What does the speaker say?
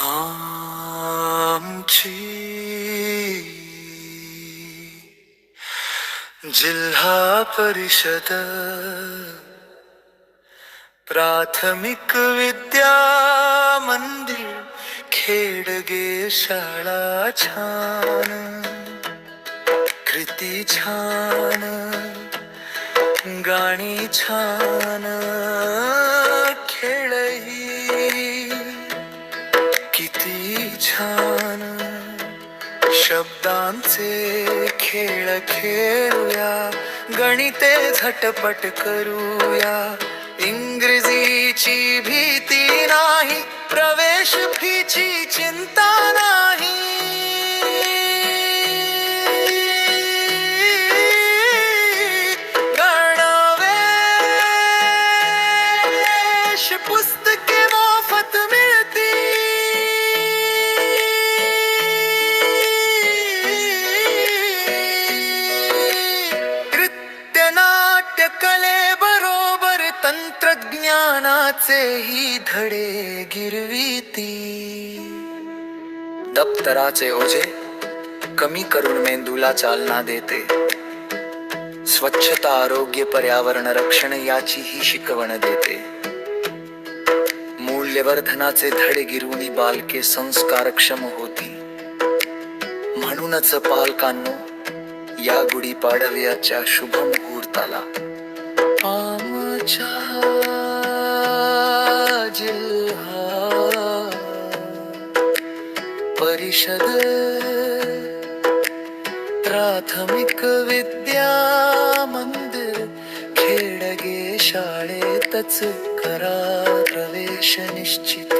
आमची जिल्हा परिषद प्राथमिक विद्या मंदिर खेडगे शाळा छान कृती छान गाणी छान खेळही किती छान शब्दांचे खेळ खेळूया गणिते झटपट करूया इंग्रजीची भीती नाही प्रवेश फीची चिंता नाही गणवेश पुस्तके मोफत मिळती नृत्यनाट्य कले बरोबर तंत्रज्ञानाचेही धडे गिरविती दप्तराचे ओझे कमी करून मेंदूला चालना देते स्वच्छता आरोग्य पर्यावरण रक्षण याचीही शिकवण देते मूल्यवर्धनाचे धडे गिरवून बालके संस्कारक्षम होती म्हणूनच पालकांनो या गुढीपाडव्याच्या शुभ मुहूर्ताला आमच्या जिल्हा परिषद प्राथमिक विद्या मंदिर खेडगे शाळेतच करा प्रवेश निश्चित